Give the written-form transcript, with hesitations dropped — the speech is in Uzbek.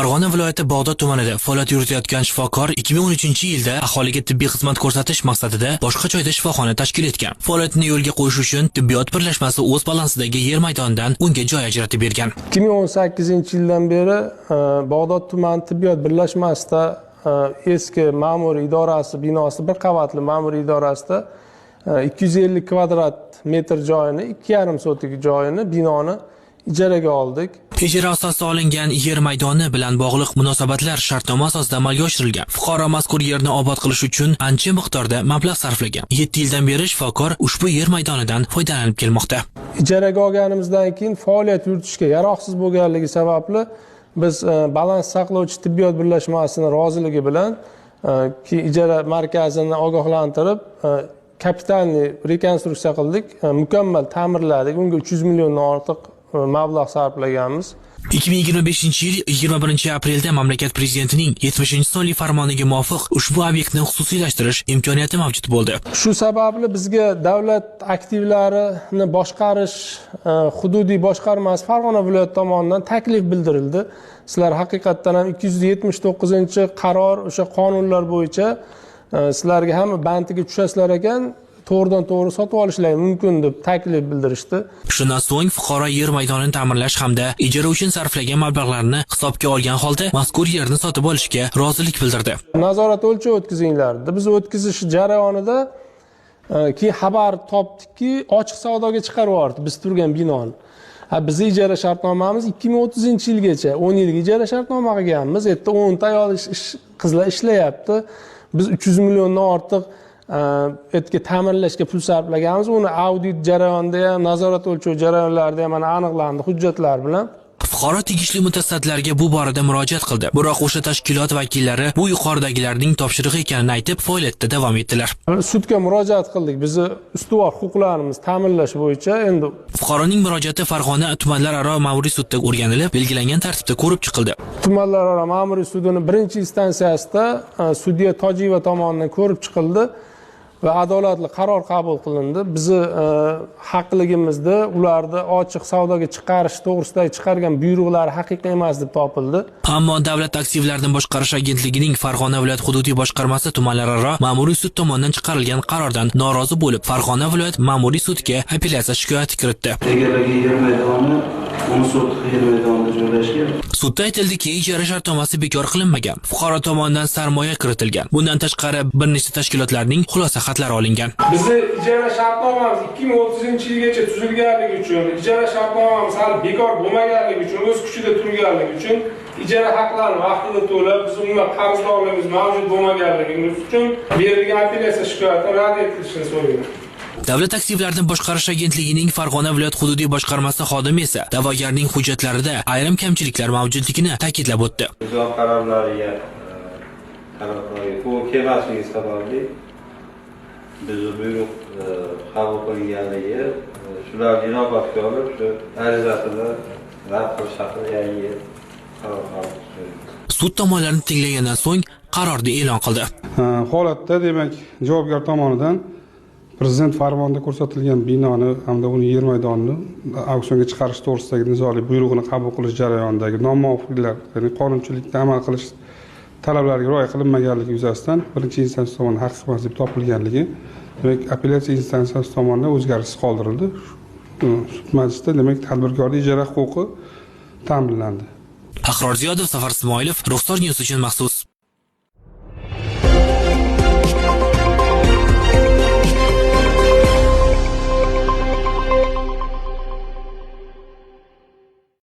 Farg'ona viloyati Bog'dod tumanida faoliyat yuritayotgan shifokor 2013-yilda aholiga tibbiy xizmat ko'rsatish maqsadida boshqa joyda shifoxona tashkil etgan. Faoliyatini yo'lga qo'yish uchun tibbiyot birlashmasi o'z balansidagi yer maydonidan unga joy ajratib bergan. 2018-yildan beri Bog'dod tuman tibbiyot birlashmasida eski ma'muriy idorasi binosi, bir qavatli ma'muriy idorasida 250 kvadrat metr joyini, 2,5 sotik joyini, binoni ijaraga oldik. Ijara asosida olingan yer maydoni bilan bog'liq munosabatlar shartnoma asosida amalga oshirilgan. Fuqaro mazkur yerni obod qilish uchun ancha miqdorda mablag' sarflagan. 7 yildan beri shifokor ushbu yer maydonidan foydalanib kelmoqda. Ijaraga olganimizdan keyin faoliyat yuritishga yaroqsiz bo'lganligi sababli biz balans saqlovchi tibbiyot birlashmasining roziligi bilan ijara markazini ogohlantirib kapitalniy rekonstruksiya qildik, mukammal ta'mirladik. Unga 300 milliondan ortiq mablag' sarflaganmiz. 2025-yil 21-aprelda mamlakat prezidentining 70-sonli farmoniga muvofiq ushbu obyektni xususiylashtirish imkoniyati mavjud bo'ldi. Shu sababli bizga davlat aktivlarini boshqarish hududiy boshqarmasi Farg'ona viloyati tomonidan taklif bildirildi. Sizlar haqiqatdan ham 279-qaror o'sha qonunlar bo'yicha sizlarga ham bandiga tushasizlar ekan, to'g'ridan to'g'ri sotib olishlari mumkin deb taklif bildirishdi. Shundan so'ng fuqaro yer maydonini ta'mirlash hamda ijara uchun sarflagan mablag'larni hisobga olgan holda mazkur yerni sotib olishga rozilik bildirdi. Nazorat o'lchov o'tkazinglar dedi. Biz o'tkazish jarayonida keyin xabar topdikki, ochiq savdoga chiqarib yubordi biz turgan binoni. Bizning ijara shartnomamiz 2030-yilgacha 10 yilga ijara shartnoma qilganmiz. Yerda 10 ta ayol qizlar ishlayapti. Biz 300 milliondan ortiq etga ta'mirlashga pul sarflaganmiz. Uni audit jarayonida ham, nazorat o'lchov jarayonlarida ham aniqlandi hujjatlar bilan. Fuqaro tegishli mutasaddilarga bu borada murojaat qildi. Biroq o'sha tashkilot vakillari bu yuqoridagilarning topshirig'i ekanini aytib, faoliyatda davom etdilar. Sudga murojaat qildik. Bizni ustuvor huquqlarimiz ta'minlash bo'yicha endi fuqaroning murojaati Farg'ona tumanlararo ma'muriy sudda o'rganilib, belgilangan tartibda ko'rib chiqildi. Tumanlararo ma'muriy sudining birinchi instansiyasida sudya Tojiyeva tomonidan ko'rib chiqildi va adolatli qaror qabul qilindi. Bizni haqligimizda ularni ochiq savdoga chiqarish to'g'risidagi chiqargan buyruqlari haqiqiy emas deb topildi. Ammo Davlat aktivlarini boshqarish agentligining Farg'ona viloyat hududiy boshqarmasi tumanlararo ma'muriy sud tomonidan chiqarilgan qarordan norozi bo'lib, Farg'ona viloyat ma'muriy sudga apellyatsiya shikoyati kiritdi. Sudda aytildiki, ijara shartnomasi bekor qilinmagan. Fuqaro tomonidan sarmoya kiritilgan. Bundan tashqari bir nechta tashkilotlarning xulosa xatlari olingan. Bizni ijara shartnomamiz 2030-yilgacha tuzilganligi uchun, ijara shartnomamiz hali bekor bo'lmaganligi uchun, o'z kuchida turganligi uchun ijara haqlarini vaqtida to'lab, biz umuman qarzdorligimiz mavjud bo'lmaganligimiz uchun berilgan apellyatsiya shikoyati rad etilishini so'rayman. Davlat aktivlarini boshqarish agentligining Farg'ona viloyat hududiy boshqarmasi xodimi esa da'vogarning hujjatlarida ayrim kamchiliklar mavjudligini ta'kidlab o'tdi. Qarorlariga kelmasligi sababli biz buyruq qabul qilinganligi shularni inobatga olib, shu arizasini rad qilish haqida yangi qaror qabul qildi. Sud tomonlarni tinglagandan so'ng qarorni e'lon qildi. Holatda demak, javobgar tomonidan Prezident farmonida ko'rsatilgan binoni hamda uning yer maydonini auksionga chiqarish to'g'risidagi nizoli buyrug'ini qabul qilish jarayonidagi nomuvofiqliklar, ya'ni qonunchilikda amal qilish talablariga rioya qilinmaganligi yuzasidan birinchi instansiya tomonidan haqiqiy emas deb topilganligi, demak, apellyatsiya instansiyasi tomonidan o'zgarishsiz qoldirildi. Sud majlisida demak, tadbirkorning ijara huquqi ta'minlandi. Ahror Ziyodov, Safar Ismoilov, Ruxsor News uchun maxsus.